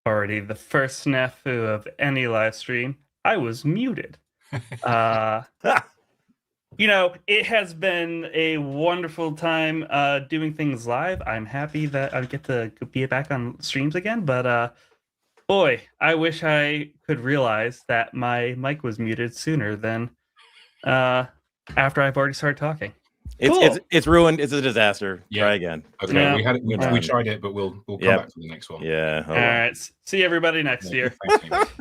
party, the first snafu of any live stream. I was muted. It has been a wonderful time doing things live. I'm happy that I get to be back on streams again, but boy, I wish I could realize that my mic was muted sooner than after I've already started talking. It's ruined. It's a disaster. Yeah. Try again. Okay, Yeah. we tried it, but we'll come back to the next one. Yeah. All right. See everybody next year. Thanks,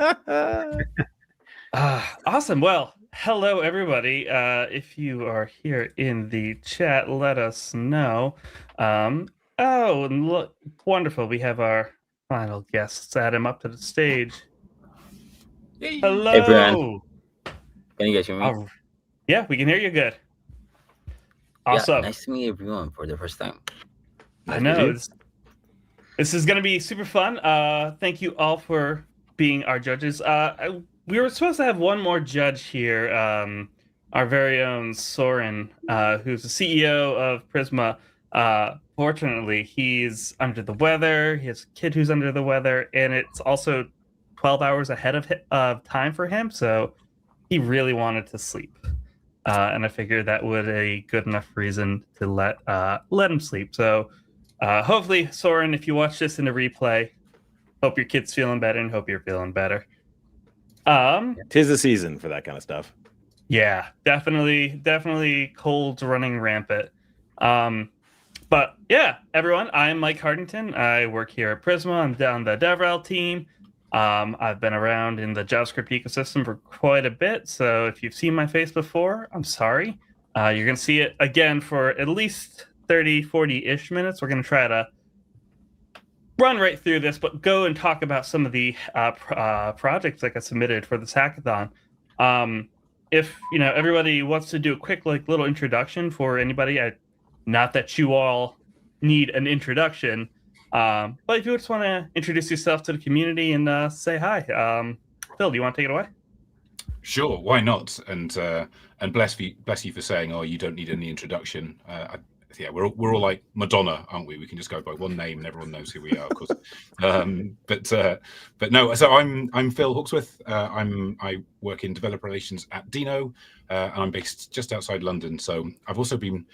Awesome. Well, hello everybody. If you are here in the chat, let us know. And look, wonderful. We have our final guests. Add him up to the stage. Yay. Hello. Hey, Brian. Can you guys hear me? Yeah, we can hear you good. Awesome. Yeah, nice to meet everyone for the first time. I know. This is going to be super fun. Thank you all for being our judges. We were supposed to have one more judge here, our very own Soren, who's the CEO of Prisma. Fortunately, he's under the weather. He has a kid who's under the weather, and it's also 12 hours ahead of time for him, so he really wanted to sleep. And I figured that would a good enough reason to let him sleep. So hopefully, Soren, if you watch this in a replay, hope your kid's feeling better and hope you're feeling better. 'Tis the season for that kind of stuff. Yeah, definitely colds running rampant. But yeah, everyone, I'm Mike Hardington. I work here at Prisma. I'm down the DevRel team. I've been around in the JavaScript ecosystem for quite a bit, so if you've seen my face before, I'm sorry. You're going to see it again for at least 30, 40-ish minutes. We're going to try to run right through this, but go and talk about some of the projects that got submitted for this hackathon. If everybody wants to do a quick little introduction for anybody, not that you all need an introduction, but if you just want to introduce yourself to the community and say hi. Phil, do you want to take it away? Sure, why not? And bless you for saying, you don't need any introduction. We're all like Madonna, aren't we? We can just go by one name and everyone knows who we are, of course. But no. So I'm Phil Hawksworth. I work in developer relations at Dino, and I'm based just outside London. So I've also been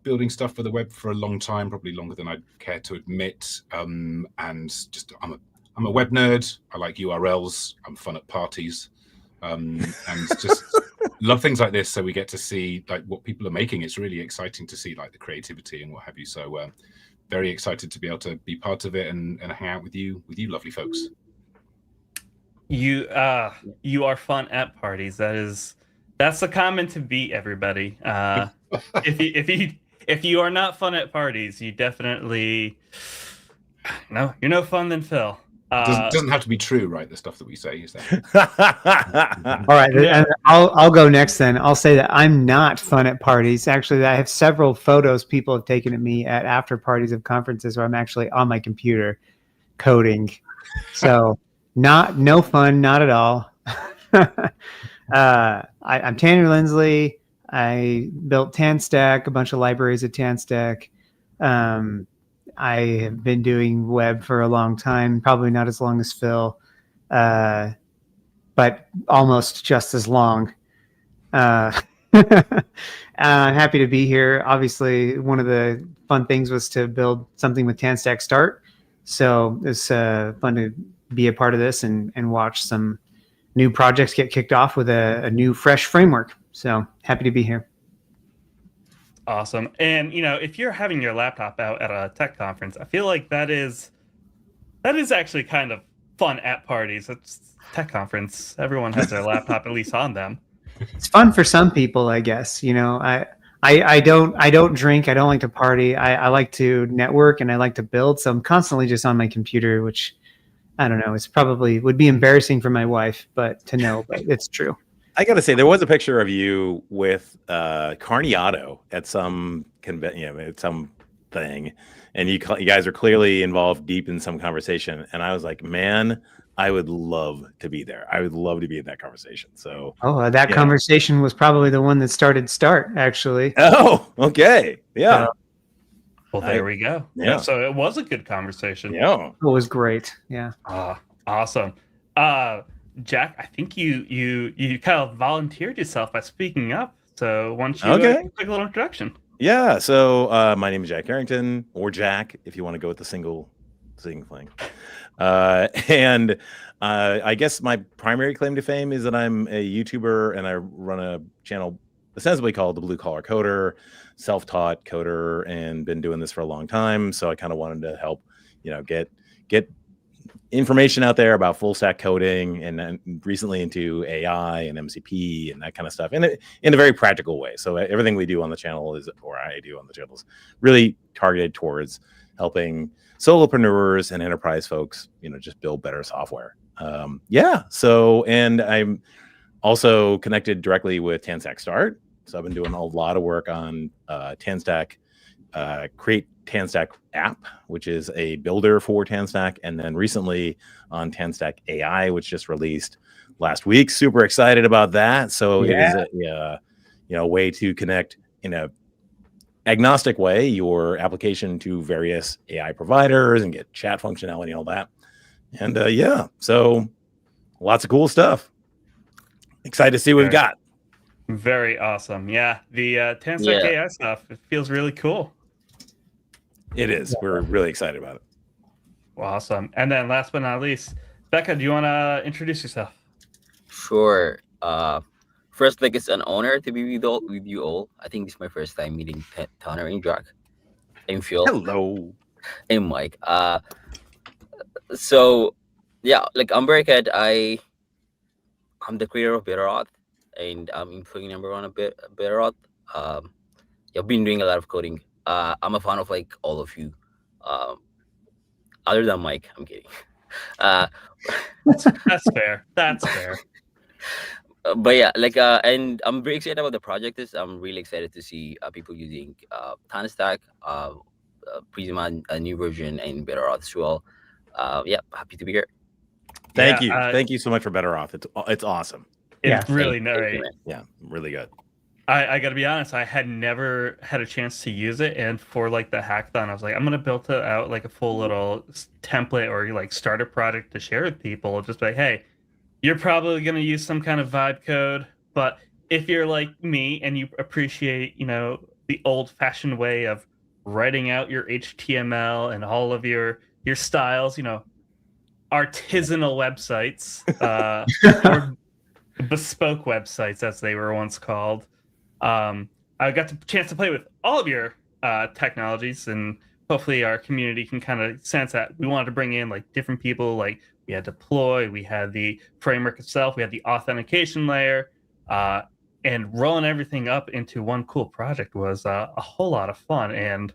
building stuff for the web for a long time, probably longer than I'd care to admit. And just I'm a web nerd. I like URLs. I'm fun at parties, and just love things like this. So we get to see what people are making. It's really exciting to see the creativity and what have you. So very excited to be able to be part of it and hang out with you lovely folks. You are fun at parties. That's the comment to beat everybody. If you are not fun at parties, you definitely you're no fun than Phil. Doesn't have to be true, right? The stuff that we say is that. All right, yeah. I'll go next then. I'll say that I'm not fun at parties. Actually, I have several photos people have taken of me at after parties of conferences where I'm actually on my computer coding. So no fun, not at all. I'm Tanner Lindsley. I built TanStack, a bunch of libraries at TanStack. I have been doing web for a long time, probably not as long as Phil, but almost just as long. I'm happy to be here. Obviously, one of the fun things was to build something with TanStack Start. So it's fun to be a part of this and watch some new projects get kicked off with a new, fresh framework. So happy to be here. Awesome. And if you're having your laptop out at a tech conference, I feel like that is actually kind of fun at parties. It's tech conference. Everyone has their laptop at least on them. It's fun for some people, I guess. I don't drink. I don't like to party. I like to network and I like to build. So I'm constantly just on my computer, which I don't know. It's probably would be embarrassing for my wife, but it's true. I got to say, there was a picture of you with Carniato at some at some thing, and you guys are clearly involved deep in some conversation. And I was like, man, I would love to be there. I would love to be in that conversation. So, that conversation was probably the one that started Start, actually. Oh, okay, yeah. Well, there we go. Yeah. So it was a good conversation. Yeah, it was great. Yeah. Awesome. Jack, I think you kind of volunteered yourself by speaking up. So why don't you Okay. quick little introduction? Yeah. So my name is Jack Harrington, or Jack, if you want to go with the single thing. And I guess my primary claim to fame is that I'm a YouTuber and I run a channel ostensibly called The Blue Collar Coder, self-taught coder, and been doing this for a long time. So I kind of wanted to help, get information out there about full stack coding, and then recently into AI and MCP and that kind of stuff in a very practical way. So everything we do on the channel or I do on the channel, is really targeted towards helping solopreneurs and enterprise folks, just build better software. So, and I'm also connected directly with TanStack Start. So I've been doing a lot of work on TanStack, create TanStack app, which is a builder for TanStack, and then recently on TanStack AI, which just released last week. Super excited about that. So it is a way to connect in a agnostic way your application to various AI providers and get chat functionality and all that. And so lots of cool stuff. Excited to see what we've got. Very awesome. Yeah, the TanStack AI stuff, it feels really cool. It is. We're really excited about it. Awesome. And then last but not least, Becca, do you want to introduce yourself? Sure. First, it's an honor to be with you all. I think this is my first time meeting Tanner and Jack. I'm Phil. Hello. I'm Mike. So yeah, I'm very good. I'm the creator of Bitterauth, and I'm employee number one of Bitterauth. I've been doing a lot of coding. I'm a fan of all of you. Other than Mike, I'm kidding. That's fair. That's fair. But yeah, and I'm very excited about the project. I'm really excited to see people using TanStack, Prisma, a new version, and Bitterauth as well. Happy to be here. Thank you. Thank you so much for Bitterauth. It's awesome. It's really nice. Yeah, really good. I got to be honest, I had never had a chance to use it, and for the hackathon, I was like, I'm gonna build it out a full little template or starter project to share with people. Just like, hey, you're probably gonna use some kind of vibe code, but if you're like me and you appreciate, the old-fashioned way of writing out your HTML and all of your styles, artisanal websites, or bespoke websites as they were once called. I got the chance to play with all of your technologies, and hopefully our community can kind of sense that we wanted to bring in different people. We had deploy, we had the framework itself, we had the authentication layer, and rolling everything up into one cool project was a whole lot of fun. And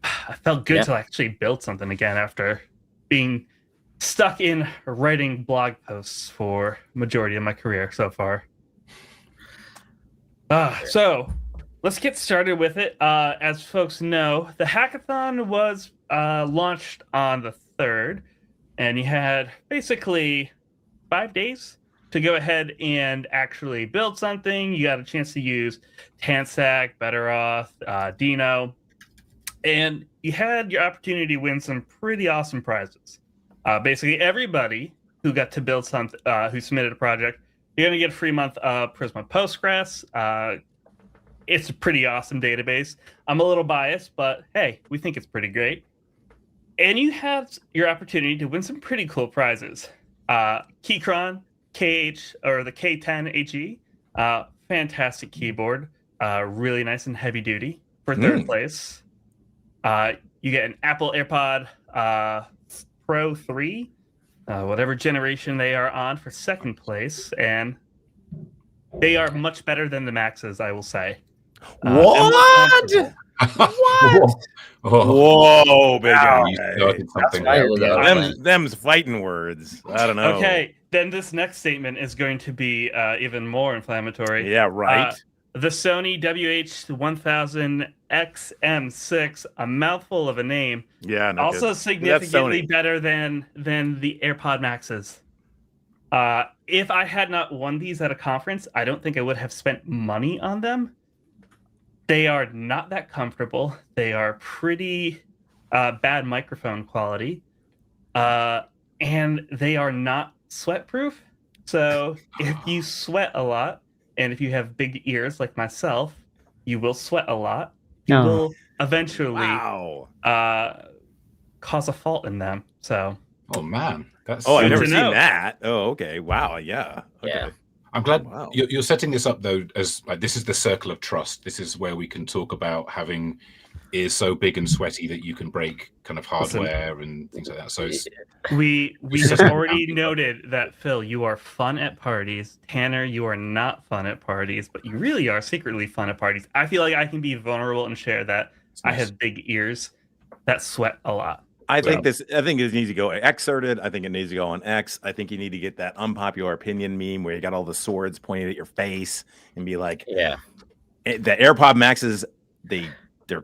I felt good to actually build something again after being stuck in writing blog posts for majority of my career so far. So let's get started with it. As folks know, the hackathon was launched on the 3rd, and you had basically 5 days to go ahead and actually build something. You got a chance to use TanStack, Bitterauth, Dino, and you had your opportunity to win some pretty awesome prizes. Basically, everybody who got to build something, who submitted a project, you're going to get a free month of Prisma Postgres. It's a pretty awesome database. I'm a little biased, but hey, we think it's pretty great. And you have your opportunity to win some pretty cool prizes. Keychron KH, or the K10 HE, fantastic keyboard, really nice and heavy duty for 3rd place. You get an Apple AirPod Pro 3, whatever generation they are on, for 2nd place, and they are much better than the Maxes, I will say. What? What? Whoa, big guy. Them's fighting words. I don't know. Okay, then this next statement is going to be even more inflammatory. Yeah, right. The Sony WH-1000XM6, a mouthful of a name. Yeah, no also good. Significantly better than the AirPod Maxes. If I had not won these at a conference, I don't think I would have spent money on them. They are not that comfortable. They are pretty bad microphone quality. and they are not sweat proof. So if you sweat a lot, and if you have big ears like myself, you will sweat a lot. You No. will eventually Wow. cause a fault in them. So Oh man, that's. Oh, I've Good never to seen know. that. Oh, okay. Wow. Yeah. Okay. Yeah. I'm glad Wow. you're setting this up though, as like this is the circle of trust. This is where we can talk about having ears so big and sweaty that you can break kind of hardware and things like that. So it's, we Just have setting the already boundary. noted that Phil, you are fun at parties. Tanner, you are not fun at parties, but you really are secretly fun at parties. I feel like I can be vulnerable and share that I nice. have big ears that sweat a lot. I think it needs to go excerpted. I think it needs to go on X. I think you need to get that unpopular opinion meme where you got all the swords pointed at your face and be like, Yeah. The AirPod Maxes, they're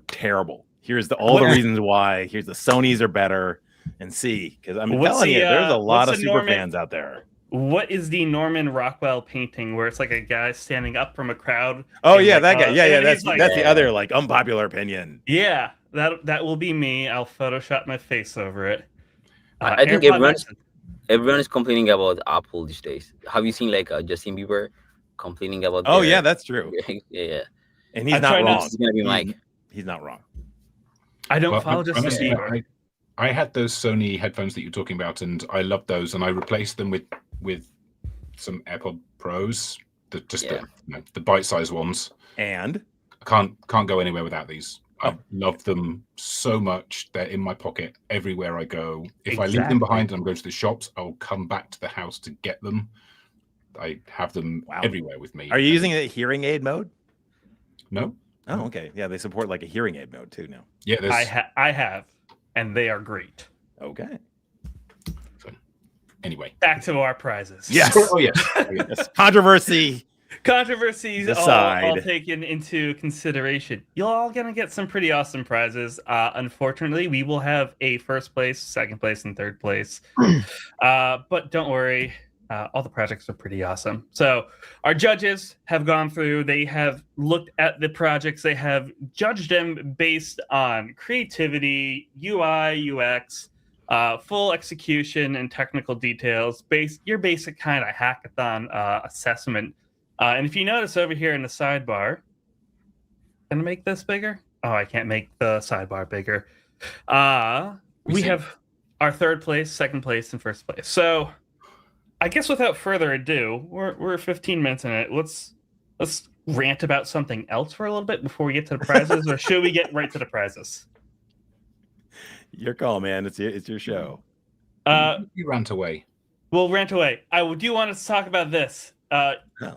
terrible. Here's all the reasons why. Here's the Sonys are better. And see, because I'm What's telling the, you, there's a lot what's of the super Norman- fans out there. What is the Norman Rockwell painting where it's like a guy standing up from a crowd? Oh and yeah, like, that guy. Yeah, and that's he's like, that's the other like unpopular opinion. Yeah, that will be me. I'll Photoshop my face over it. I think AirPod everyone is complaining about Apple these days. Have you seen like Justin Bieber complaining about? Oh their- yeah, that's true. yeah. And he's I not try not wrong. to- This is gonna be Mike. He's not wrong. I don't Well, follow I Justin must admit, Bieber. I had those Sony headphones that you're talking about, and I loved those, and I replaced them with some AirPod Pros, the bite-sized ones. And I can't go anywhere without these. I love them so much. They're in my pocket everywhere I go. If I leave them behind and I'm going to the shops, I'll come back to the house to get them. I have them everywhere with me. Are you using a hearing aid mode? No. Oh, okay. Yeah, they support like a hearing aid mode too now. Yeah, there's... I have, and they are great. Okay. Anyway, back to our prizes. Yes. Oh yes. Yes. Controversies all taken into consideration. You're all gonna get some pretty awesome prizes. Unfortunately, we will have a first place, second place, and third place. But don't worry, all the projects are pretty awesome. So our judges have gone through. They have looked at the projects. They have judged them based on creativity, UI, UX. Full execution and technical details, your basic kind of hackathon assessment. And if you notice over here in the sidebar, can I make this bigger? Oh, I can't make the sidebar bigger. We have our third place, second place, and first place. So I guess without further ado, we're 15 minutes in it. Let's rant about something else for a little bit before we get to the prizes, or should we get right to the prizes? Your call, man. It's your show. You rant away. We'll rant away. I do want to talk about this.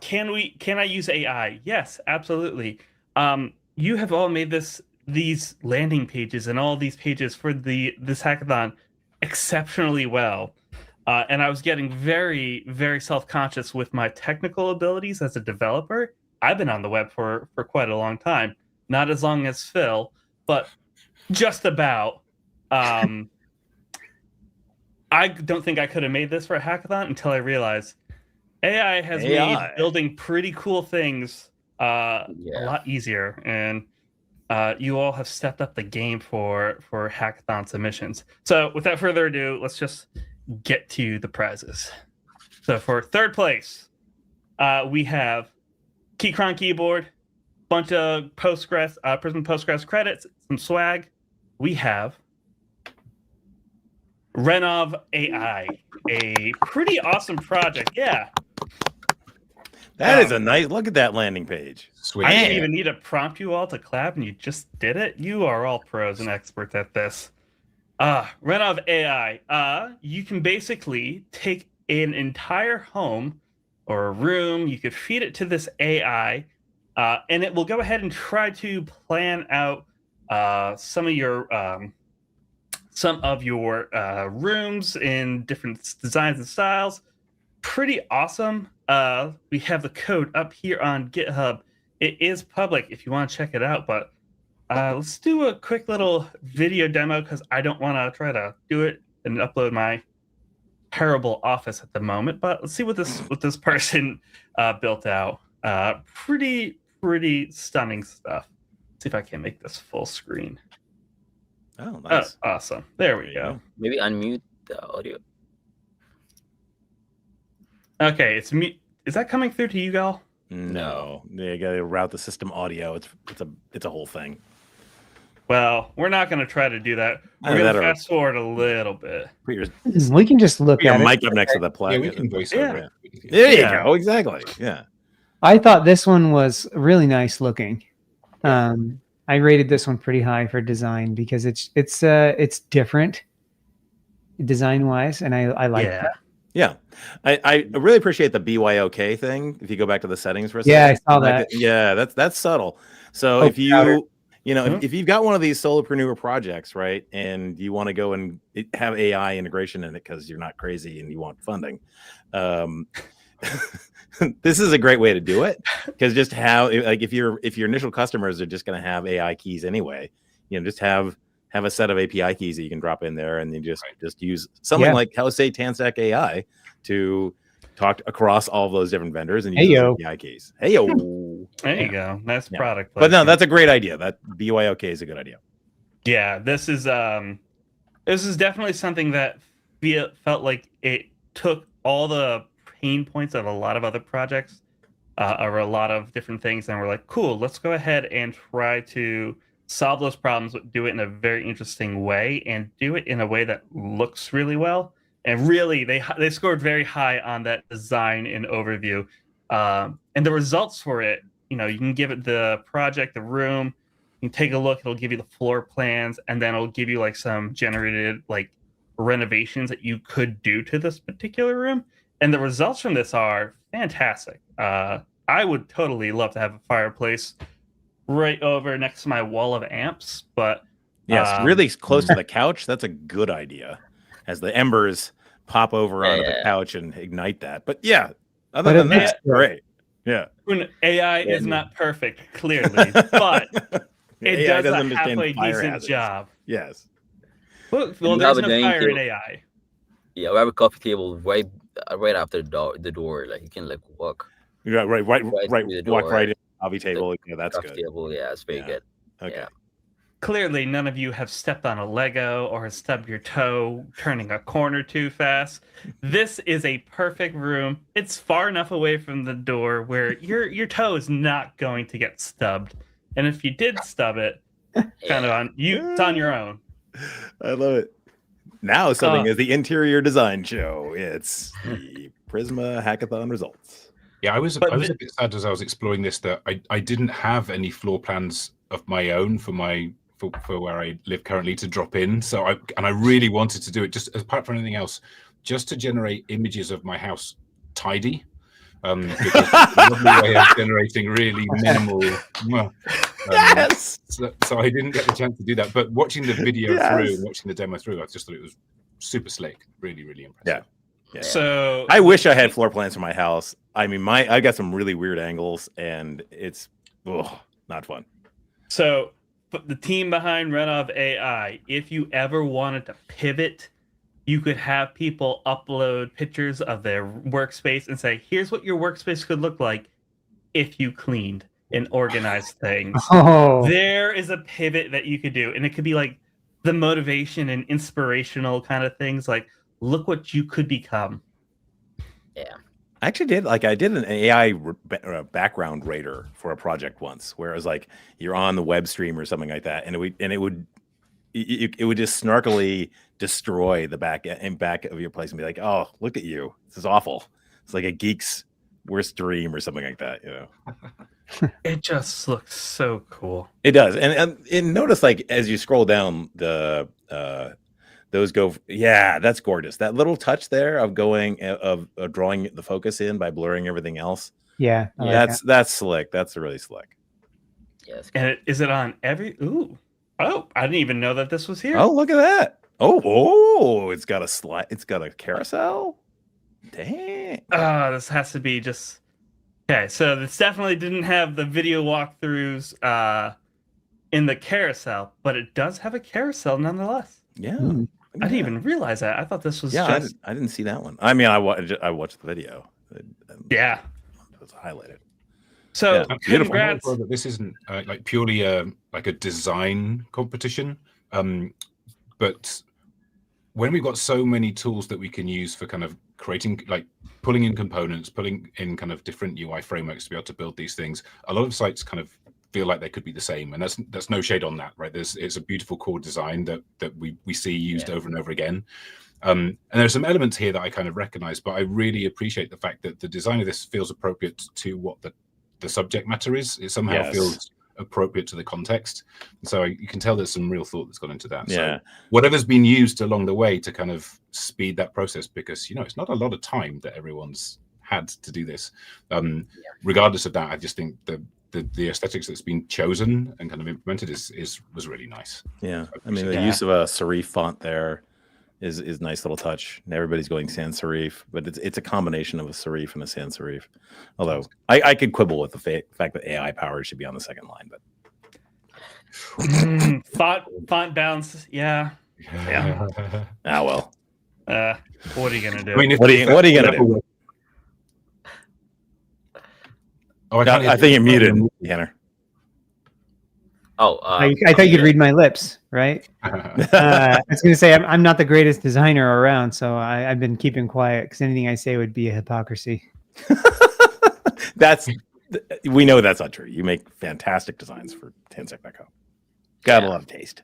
Can I use AI? Yes, absolutely. You have all made these landing pages and all these pages for this hackathon exceptionally well. And I was getting very, very self-conscious with my technical abilities as a developer. I've been on the web for quite a long time. Not as long as Phil, but just about. I don't think I could have made this for a hackathon until I realized AI has made building pretty cool things a lot easier, and you all have stepped up the game for hackathon submissions. So without further ado, let's just get to the prizes. So for third place, we have Keychron keyboard, bunch of Postgres, Prisma Postgres credits, some swag. We have Renov AI, a pretty awesome project. Yeah. That is a nice look at that landing page. Sweet. I didn't even need to prompt you all to clap, and you just did it. You are all pros and experts at this. Renov AI. You can basically take an entire home or a room, you could feed it to this AI, and it will go ahead and try to plan out some of your rooms in different designs and styles. Pretty awesome. We have the code up here on GitHub. It is public if you want to check it out, but let's do a quick little video demo because I don't want to try to do it and upload my terrible office at the moment. But let's see what this person built out. Pretty stunning stuff. Let's see if I can make this full screen. Oh, nice. Awesome. There we go. Maybe unmute the audio. Okay, it's me. Is that coming through to you, Gal? No, you got to route the system audio. It's a whole thing. Well, we're not going to try to do that. We're Either going that to or- fast forward a little bit. Put your, We can just look put your at it. mic up next to the Yeah, plug. we can voice Yeah. over it. There you Yeah. go. Exactly. Yeah. I thought this one was really nice looking. I rated this one pretty high for design because it's different design wise, and I like Yeah. that. Yeah, I really appreciate the BYOK thing. If you go back to the settings for a Yeah, second, I saw like that. Yeah, that's subtle. So Oh, if powder. you know, Huh? if you've got one of these solopreneur projects, right, and you want to go and have AI integration in it because you're not crazy and you want funding, this is a great way to do it. Because just if your initial customers are just going to have AI keys anyway, just have a set of API keys that you can drop in there, and then just use something like how say Tanstack AI to talk across all of those different vendors and use those API keys. Hey yo, There you go. Nice product. But no, placement. that's a great idea. That BYOK is a good idea. Yeah, this is definitely something that felt like it took all the pain points of a lot of other projects or a lot of different things, and we're like, cool, let's go ahead and try to solve those problems, but do it in a very interesting way and do it in a way that looks really well. And really, they scored very high on that design and overview, and the results for it. You can give it the project, the room. You can take a look. It'll give you the floor plans, and then it'll give you like some generated like renovations that you could do to this particular room. And the results from this are fantastic. I would totally love to have a fireplace right over next to my wall of amps, but yes, really close to the couch. That's a good idea, as the embers pop over onto the couch and ignite that. But yeah, other than that, great. Yeah, AI is not perfect, clearly, but it does a halfway decent job. Yes. Well, there's no fire in AI. Yeah, we have a coffee table right after the door. Like you can like walk. Yeah, right. Walk right in the coffee table. The yeah, that's good. Table, yeah, it's very good. Okay. Yeah. Clearly, none of you have stepped on a Lego or have stubbed your toe turning a corner too fast. This is a perfect room. It's far enough away from the door where your toe is not going to get stubbed. And if you did stub it, it's on your own. I love it. Now something is the interior design show. It's the Prisma Hackathon results. Yeah, I was a bit sad as I was exploring this that I didn't have any floor plans of my own for where I live currently to drop in. So I really wanted to do it just apart from anything else, just to generate images of my house tidy. Because it's a lovely way of generating really minimal. Yes. So I didn't get the chance to do that. But watching the video through and watching the demo through, I just thought it was super slick. Really, really impressive. Yeah. So I wish I had floor plans for my house. I mean, I got some really weird angles, and it's not fun. So the team behind Runoff AI, if you ever wanted to pivot, you could have people upload pictures of their workspace and say, here's what your workspace could look like if you cleaned and organized things. Oh. There is a pivot that you could do. And it could be like the motivation and inspirational kind of things. Like, look what you could become. Yeah. I actually did I did an AI background rater for a project once where it was like you're on the web stream or something like that, and it would just snarkily destroy the back of your place and be like, oh, look at you, this is awful. It's like a geek's worst dream or something like that, It just looks so cool. It does, and notice like as you scroll down the those go, yeah, that's gorgeous. That little touch there of drawing the focus in by blurring everything else. Yeah, that's slick. That's really slick. Yes. And is it on every? Ooh, oh, I didn't even know that this was here. Oh, look at that. Oh, it's got a slide. It's got a carousel. Dang. This has to be just okay. So this definitely didn't have the video walkthroughs in the carousel, but it does have a carousel nonetheless. Yeah. I didn't even realize that. I thought this was just... I didn't see that one. I mean, I watched the video. Yeah. It was highlighted. So, beautiful. That this isn't like purely like a design competition, but when we've got so many tools that we can use for kind of creating, like pulling in components, pulling in kind of different UI frameworks to be able to build these things. A lot of sites kind of feel like they could be the same, and that's no shade on that, right? It's a beautiful core design that we see used over and over again. And there's some elements here that I kind of recognize, but I really appreciate the fact that the design of this feels appropriate to what the subject matter is. It somehow feels appropriate to the context. And so you can tell there's some real thought that's gone into that. Yeah. So whatever's been used along the way to kind of speed that process, because, you know, it's not a lot of time that everyone's had to do this. Regardless of that, I just think the aesthetics that's been chosen and kind of implemented was really nice. Yeah. I mean, the use of a serif font there is a nice little touch. Everybody's going sans serif, but it's a combination of a serif and a sans serif. Although I could quibble with the fact that AI power should be on the second line, but font bounce, yeah. Well. What are you gonna do? I mean, what are you gonna do? Oh, I think you're muted, Tanner. Oh, I thought you'd read my lips, right? I was going to say I'm not the greatest designer around, so I've been keeping quiet because anything I say would be a hypocrisy. We know that's not true. You make fantastic designs for Tansec.co. Got a lot of taste.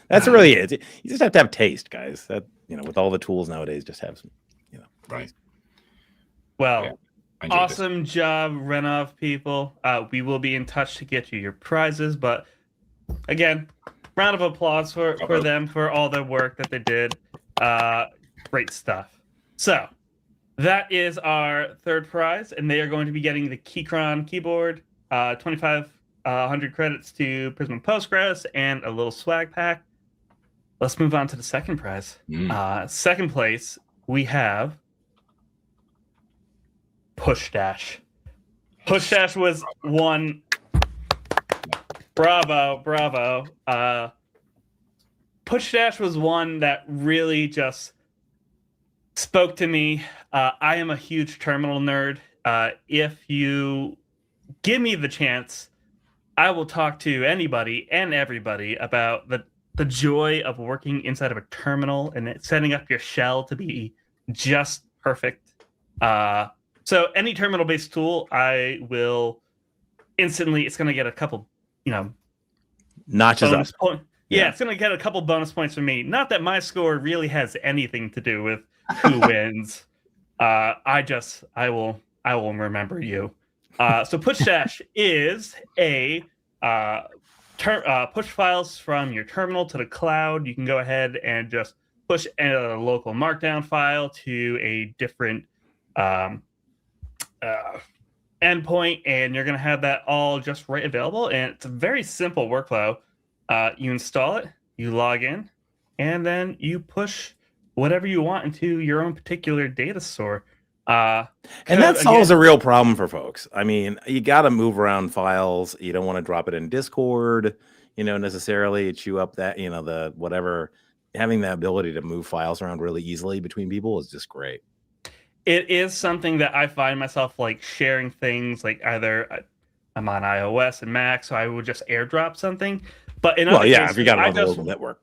That's really it. You just have to have taste, guys. That, you know, with all the tools nowadays, just have some, you know. Right. Well, awesome job, Renov people. We will be in touch to get you your prizes, but again, round of applause for them for all the work that they did. Great stuff. So that is our third prize, and they are going to be getting the Keychron keyboard, 2,500 credits to Prisma Postgres, and a little swag pack. Let's move on to the second prize. Second place, we have Push Dash. Push Dash was one. Bravo. Push Dash was one that really just spoke to me. I am a huge terminal nerd. If you give me the chance, I will talk to anybody and everybody about the joy of working inside of a terminal and setting up your shell to be just perfect. So any terminal-based tool, I will instantly, it's going to get a couple, you know, notches up. Yeah, it's going to get a couple bonus points from me. Not that my score really has anything to do with who wins. I will remember you. So Push Dash is a push files from your terminal to the cloud. You can go ahead and just push a local markdown file to a different endpoint, and you're going to have that all just right available. And it's a very simple workflow. You install it, you log in, and then you push whatever you want into your own particular data store. And that solves a real problem for folks. I mean, you got to move around files. You don't want to drop it in Discord, you know, necessarily chew up that, you know, the whatever. Having the ability to move files around really easily between people is just great. It is something that I find myself like sharing things, like either I'm on iOS and Mac, so I would just airdrop something. But in other cases, if you got it on the local network.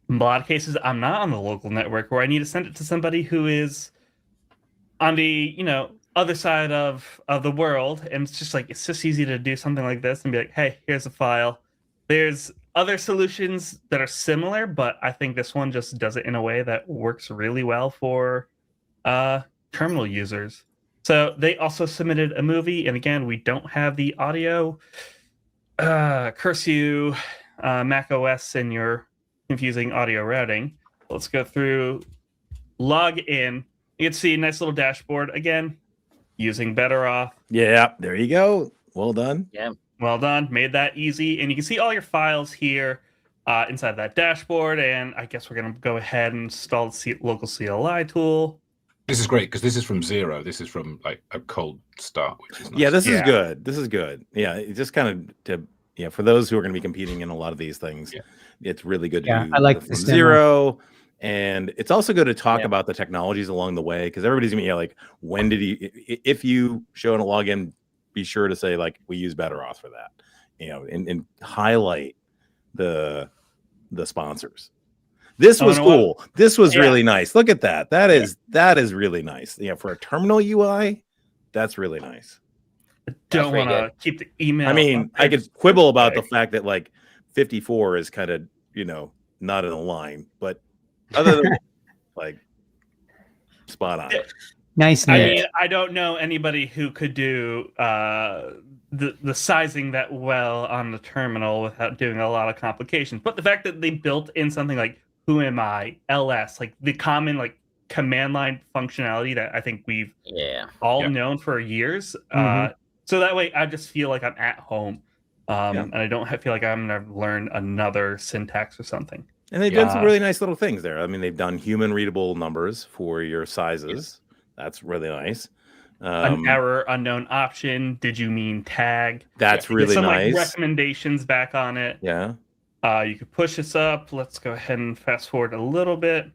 In a lot of cases, I'm not on the local network, where I need to send it to somebody who is on the, you know, other side of the world, and it's just easy to do something like this and be like, hey, here's a file. There's other solutions that are similar, but I think this one just does it in a way that works really well for terminal users. So they also submitted a movie, and again, we don't have the audio. Curse you, Mac OS, and your confusing audio routing. Let's go through, log in. You can see a nice little dashboard again, using Better Off. Yeah, there you go. Well done. Yeah, well done. Made that easy, and you can see all your files here inside that dashboard. And I guess we're gonna go ahead and install the local CLI tool. This is great because this is from zero. This is from like a cold start, which is nice. Yeah, this is good. This is good. Yeah, it just kind of for those who are going to be competing in a lot of these things, it's really good to do I like from zero. And it's also good to talk about the technologies along the way, because everybody's gonna be like, when did you? If you show in a login, be sure to say like, we use Better Off for that, you know, and highlight the sponsors. This Oh, was you know what? cool. This was Yeah. really nice. Look at that. That is really nice. Yeah, for a terminal UI, that's really nice. Don't pretty want to keep the email. I mean, I could quibble about the fact that like 54 is kind of, not in a line, but other than like spot on. Nice. I Nick. mean, I don't know anybody who could do the sizing that well on the terminal without doing a lot of complications. But the fact that they built in something like who am I, ls, like the common like command line functionality that I think we've all known for years. So that way I just feel like I'm at home. And I don't feel like I'm going to learn another syntax or something. And they've done some really nice little things there. I mean, they've done human readable numbers for your sizes. That's really nice. An error unknown option. Did you mean tag? That's really some nice. Like recommendations back on it. Yeah. You could push this up. Let's go ahead and fast forward a little bit.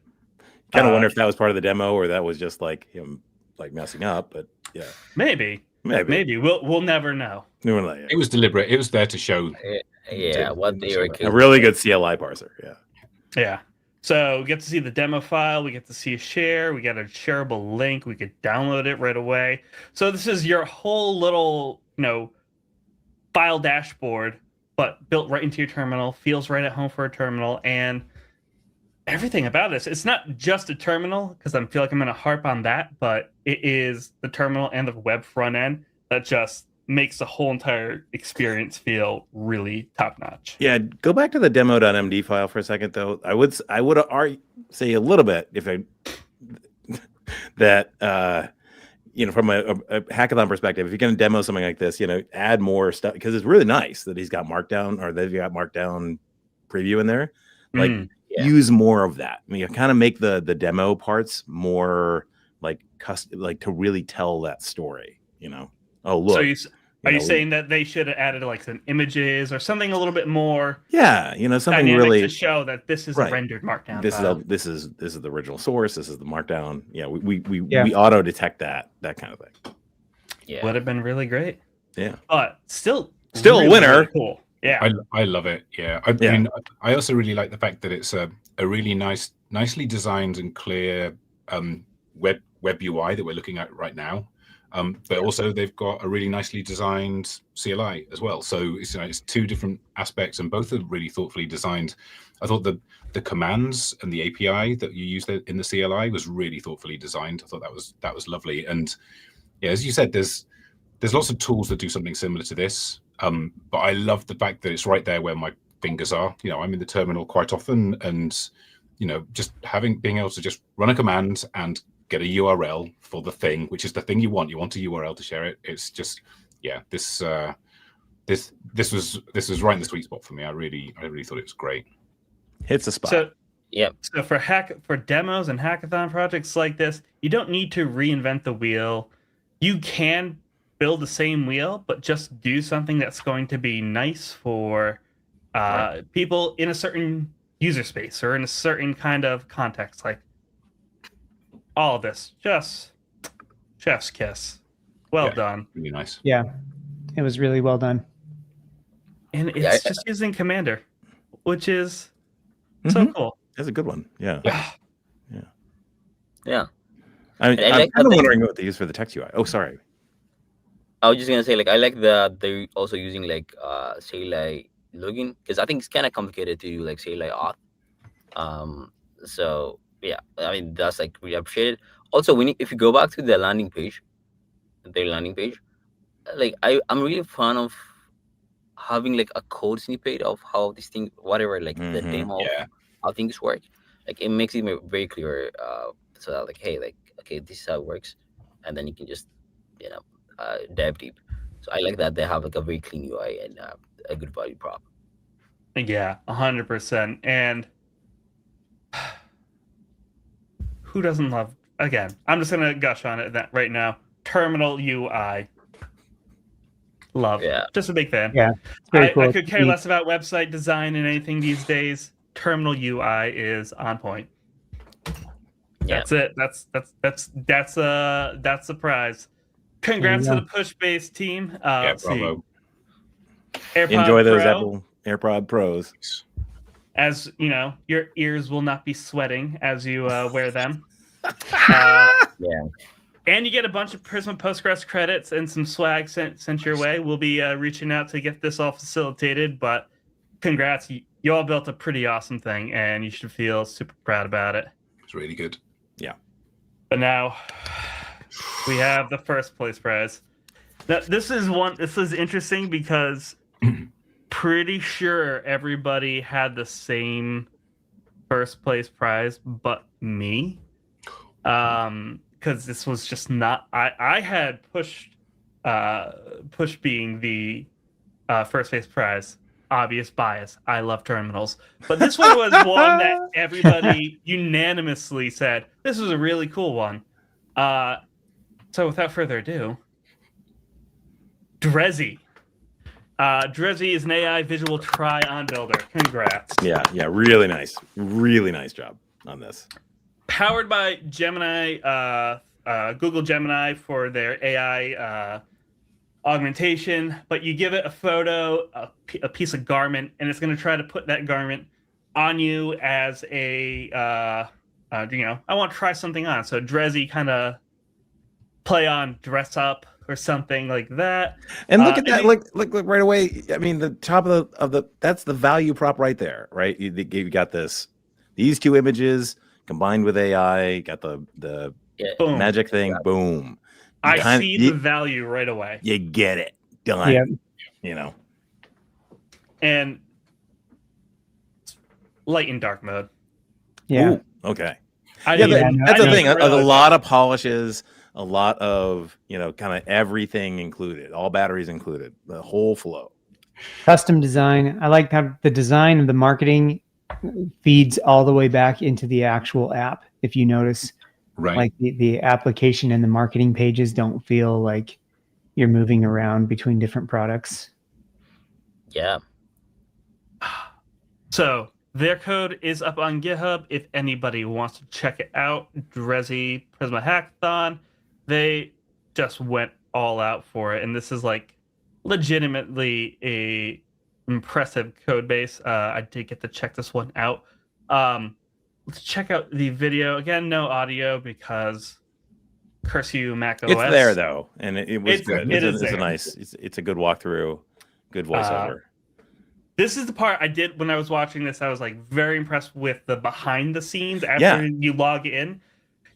Kind of wonder if that was part of the demo or that was just like him like messing up, but yeah. Maybe. We'll never know. It was deliberate. It was there to show. What they were. A really good CLI parser. Yeah. Yeah. So we get to see the demo file. We get to see a share. We get a shareable link. We could download it right away. So this is your whole little, file dashboard, but built right into your terminal. Feels right at home for a terminal, and everything about this. It's not just a terminal, because I feel like I'm going to harp on that, but it is the terminal and the web front end that just makes the whole entire experience feel really top notch. Yeah, go back to the demo.md file for a second, though. I would say a little bit if that from a hackathon perspective, if you're going to demo something like this, add more stuff, because it's really nice that he's got Markdown, or they've got Markdown preview in there. Like use more of that. I mean, kind of make the demo parts more like custom, like to really tell that story. Oh look. So are you saying that they should have added like some images or something a little bit more? Yeah, something really to show that this is a rendered Markdown. This is the original source. This is the Markdown. Yeah, we auto detect that kind of thing. Yeah, would have been really great. Yeah, but still really, a winner. Really cool. Yeah, I love it. Yeah, I mean, I also really like the fact that it's a really nicely designed and clear web UI that we're looking at right now. But also they've got a really nicely designed CLI as well. So it's two different aspects, and both are really thoughtfully designed. I thought the commands and the API that you used in the CLI was really thoughtfully designed. I thought that was lovely. And yeah, as you said, there's lots of tools that do something similar to this. But I love the fact that it's right there where my fingers are. I'm in the terminal quite often, and just being able to just run a command and get a URL for the thing, which is the thing you want. You want a URL to share it. It's just, this was right in the sweet spot for me. I really thought it was great. Hits the spot. So for demos and hackathon projects like this, you don't need to reinvent the wheel. You can build the same wheel, but just do something that's going to be nice for people in a certain user space or in a certain kind of context. Like, all of this, just chef's kiss. Well done. Really nice. Yeah, it was really well done. And it's just using Commander, which is so cool. That's a good one. Yeah. I I'm kind of wondering what they use for the text UI. Oh, sorry. I was just gonna say, like, I like that they're also using like CLI login, because I think it's kind of complicated to do like CLI auth. So yeah, I mean, that's like really appreciated. Also, if you go back to their landing page, like I'm really a fan of having like a code snippet of how this thing, whatever, like the demo of how things work. Like it makes it very clear. So that, like, hey, like, okay, this is how it works, and then you can just dive deep. So I like that they have like a very clean UI and a good value prop. Yeah, 100%. And who doesn't love? Again, I'm just gonna gush on it right now. Terminal UI, love. Yeah, just a big fan. Yeah, it's very cool. I could care less about website design and anything these days. Terminal UI is on point. Yeah. That's it. That's the prize. Congrats to the Pushbase team. Bravo. AirPod Enjoy those Pro. Apple AirPod Pros. as you know, your ears will not be sweating as you wear them. Yeah. And you get a bunch of Prisma Postgres credits and some swag sent your way. We'll be reaching out to get this all facilitated, but congrats. You all built a pretty awesome thing, and you should feel super proud about it. It's really good. Yeah. But now we have the first place prize. Now, this is interesting because pretty sure everybody had the same first place prize but me. Because this was just not. I had push being the first place prize. Obvious bias. I love terminals, but this one was one that everybody unanimously said this was a really cool one. So without further ado, Drezzy. Drezzy is an AI visual try-on builder. Congrats. Yeah, really nice job on this. Powered by Gemini, Google Gemini for their AI augmentation, but you give it a photo, a piece of garment, and it's going to try to put that garment on you as a, I want to try something on. So Drezzy kind of play on dress up or something like that. And look at that! Look right away. I mean, the top of the that's the value prop right there, right? You got these two images combined with AI, got the magic thing. Yeah. Boom! I see the value right away. You get it done. Yeah. You know, and light and dark mode. Yeah. Ooh, okay. That's the thing. A lot of polishes. A lot of, kind of everything included, all batteries included, the whole flow. Custom design. I like how the design of the marketing feeds all the way back into the actual app. If you notice, right, like the application and the marketing pages don't feel like you're moving around between different products. Yeah. So their code is up on GitHub if anybody wants to check it out. Drezzy Prisma Hackathon. They just went all out for it, and this is like legitimately a impressive code base. I did get to check this one out. Let's check out the video again. No audio because curse you, Mac OS. It's there though, and it was good. It's a good walkthrough, good voiceover. This is the part I did when I was watching this. I was like very impressed with the behind the scenes after you log in.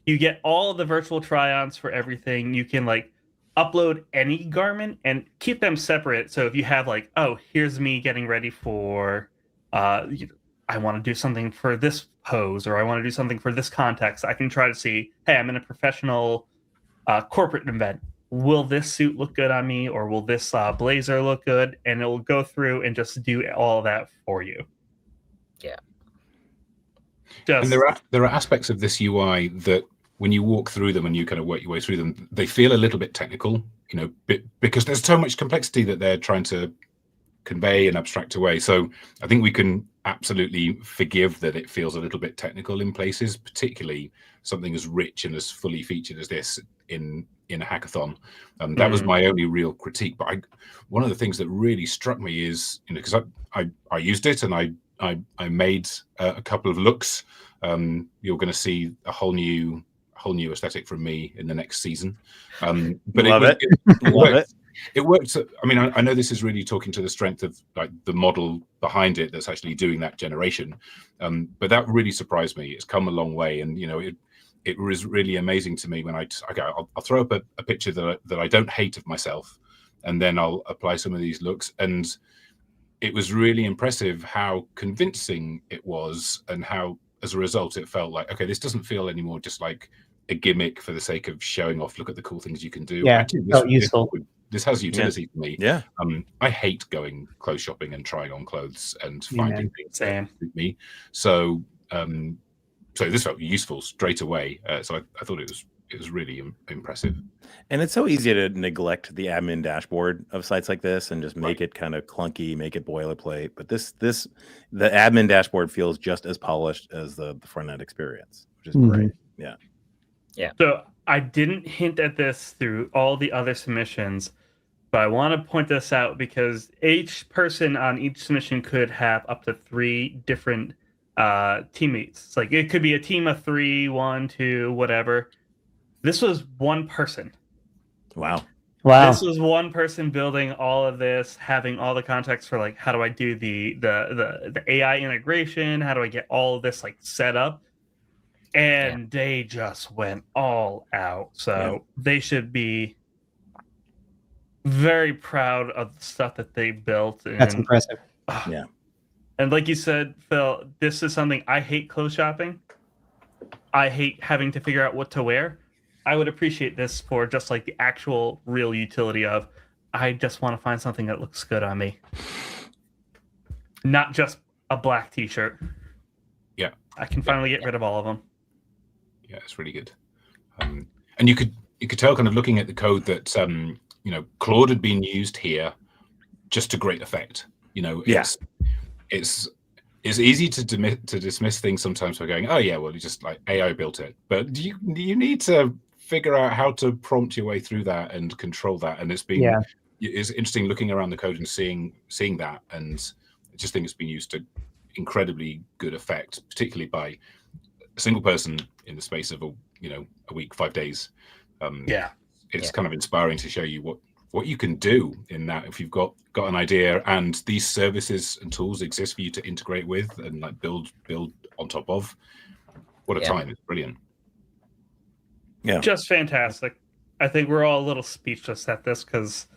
You get all the virtual try-ons for everything. You can like upload any garment and keep them separate. So if you have like, oh, here's me getting ready for, I want to do something for this pose, or I want to do something for this context. I can try to see, hey, I'm in a professional corporate event. Will this suit look good on me, or will this blazer look good? And it will go through and just do all of that for you. Yeah. And there are aspects of this UI that when you walk through them and you kind of work your way through them, they feel a little bit technical, because there's so much complexity that they're trying to convey and abstract away. So I think we can absolutely forgive that it feels a little bit technical in places, particularly something as rich and as fully featured as this in a hackathon. That was my only real critique. But one of the things that really struck me is, because I used it and I made a couple of looks. You're going to see a whole new aesthetic from me in the next season. But Love it. It worked. I mean, I know this is really talking to the strength of like the model behind it that's actually doing that generation. But that really surprised me. It's come a long way, and it was really amazing to me when I'll throw up a picture that I don't hate of myself, and then I'll apply some of these looks, and it was really impressive how convincing it was, and how as a result it felt like, okay, this doesn't feel anymore just like a gimmick for the sake of showing off. Look at the cool things you can do. Yeah, actually, felt useful. This has utility for me. Yeah. I hate going clothes shopping and trying on clothes and finding things that suit me. So this felt useful straight away. So I thought it was really impressive. And it's so easy to neglect the admin dashboard of sites like this and just make it kind of clunky, make it boilerplate. But the admin dashboard feels just as polished as the front end experience, which is great. Yeah. So I didn't hint at this through all the other submissions, but I want to point this out because each person on each submission could have up to 3 different teammates. It's like it could be a team of 3, 1, 2, whatever. This was one person. Wow. Wow. This was one person building all of this, having all the context for like how do I do the AI integration? How do I get all of this like set up? And they just went all out. So they should be very proud of the stuff that they built. And, That's impressive. Yeah. And like you said, Phil, this is something I hate clothes shopping. I hate having to figure out what to wear. I would appreciate this for just like the actual real utility of I just want to find something that looks good on me. Not just a black t-shirt. Yeah. I can finally get rid of all of them. Yeah, it's really good. And you could tell kind of looking at the code that Claude had been used here just to great effect. It's easy to dismiss things sometimes by going, oh yeah, well, you just like AI built it. But you need to figure out how to prompt your way through that and control that. And it's interesting looking around the code and seeing that. And I just think it's been used to incredibly good effect, particularly by a single person in the space of a week, 5 days. It's kind of inspiring to show you what you can do in that if you've got an idea and these services and tools exist for you to integrate with and like build on top of. What a time. It's brilliant. Yeah. Just fantastic. I think we're all a little speechless at this because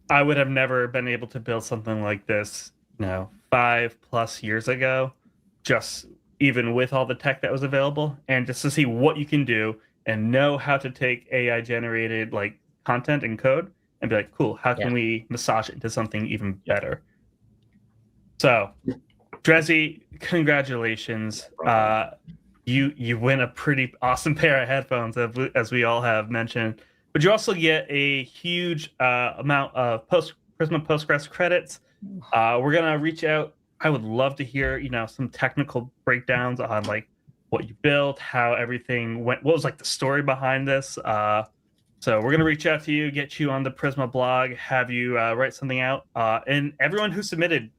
I would have never been able to build something like this 5+ years ago, just even with all the tech that was available, and just to see what you can do and know how to take AI generated like content and code and be like, cool, how can we massage it into something even better? So Drezzy, congratulations. You win a pretty awesome pair of headphones, as we all have mentioned, but you also get a huge amount of Prisma Postgres credits. We're gonna reach out. I would love to hear some technical breakdowns on like what you built, how everything went, what was like the story behind this. So we're gonna reach out to you, get you on the Prisma blog, have you write something out, and everyone who submitted,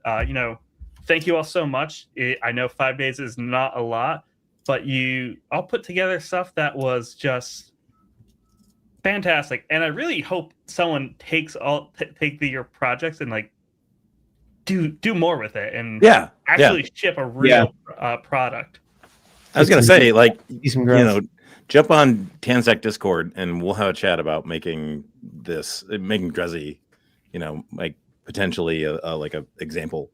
thank you all so much. I know 5 days is not a lot, but you all put together stuff that was just fantastic. And I really hope someone take your projects and like do more with it and actually ship a real product. I was gonna say, like, jump on Tanstack Discord and we'll have a chat about making Drezzy, like potentially a example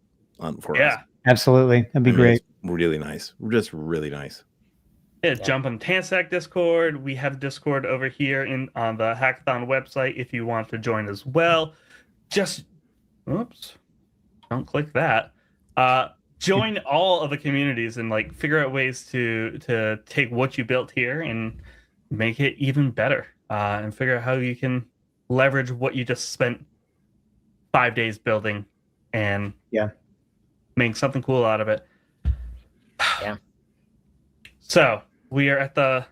for us. Absolutely. That'd be great. Really nice. Just really nice. Jump on Tanstack Discord. We have Discord over here on the Hackathon website if you want to join as well. Just don't click that. Join all of the communities and like figure out ways to take what you built here and make it even better, and figure out how you can leverage what you just spent 5 days building and make something cool out of it. So we wrapped that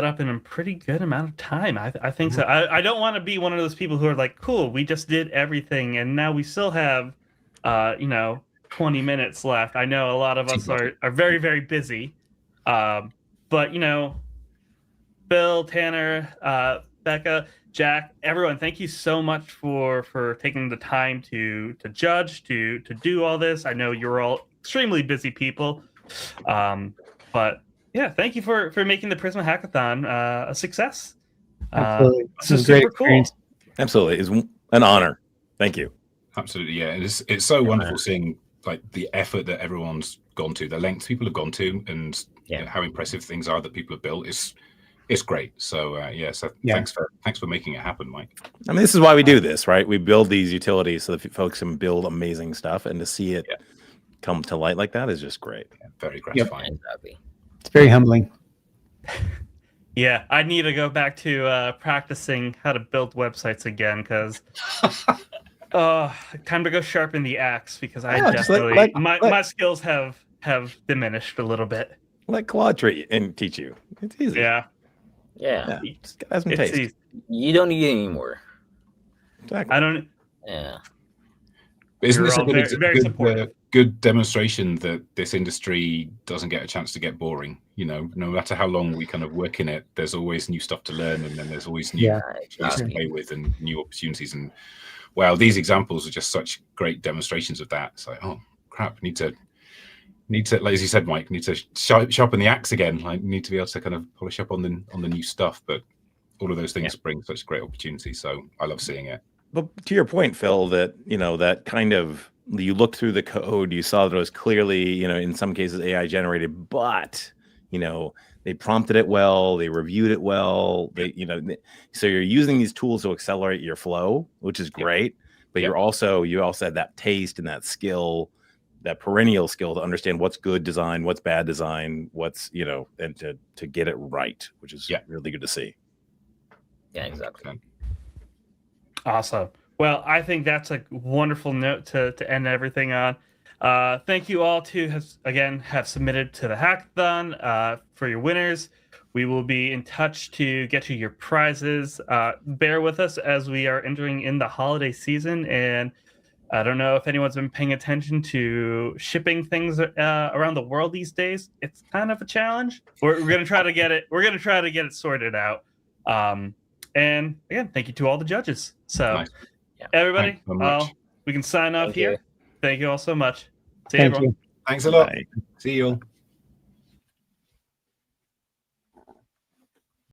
up in a pretty good amount of time. I think so. I don't want to be one of those people who are like, cool, we just did everything and now we still have 20 minutes left. I know a lot of us are very, very busy. But Bill, Tanner, Becca, Jack, everyone, thank you so much for taking the time to judge, to do all this. I know you're all extremely busy people. But yeah, thank you for making the Prisma Hackathon a success. Absolutely. This is super cool. Absolutely. It's an honor. Thank you. Absolutely. Yeah. It's so wonderful seeing like the effort that everyone's gone to, the lengths people have gone to, and how impressive things are that people have built. It's great. So thanks for making it happen, Mike. I mean, this is why we do this, right? We build these utilities so that folks can build amazing stuff, and to see it come to light like that is just great. Yeah, very gratifying. It's very humbling. Yeah, I need to go back to practicing how to build websites again because time to go sharpen the axe because I definitely my skills have diminished a little bit. Let Claude treat and teach you. It's easy. Yeah. Just have some taste. You don't need it anymore. Exactly. I don't. Yeah. But isn't You're this a all good, very supportive. good demonstration that this industry doesn't get a chance to get boring? You know, no matter how long we kind of work in it, there's always new stuff to learn, and then there's always new Yeah. things to play with and new opportunities. And wow, these examples are just such great demonstrations of that. It's like, oh crap, need to, like as you said, Mike, need to sharpen the axe again. Like, need to be able to kind of polish up on the new stuff. But all of those things bring such great opportunities. So I love seeing it. But to your point, Phil, that that kind of, you looked through the code, you saw that it was clearly, in some cases AI generated, but they prompted it well, they reviewed it well, so you're using these tools to accelerate your flow, which is great. But you also had that taste and that skill, that perennial skill to understand what's good design, what's bad design, what's and to get it right, which is really good to see. Yeah, exactly. Awesome. Well, I think that's a wonderful note to end everything on. Thank you all to have submitted to the hackathon for your winners. We will be in touch to get you your prizes. Bear with us as we are entering in the holiday season, and I don't know if anyone's been paying attention to shipping things around the world these days. It's kind of a challenge. We're going to try to get it. We're going to try to get it sorted out. And again, thank you to all the judges. So, Nice. everybody, Thanks so we can sign off Thank here. you. Thank you all so much. See you, Thank everyone. you. Thanks a lot. Bye. See you all.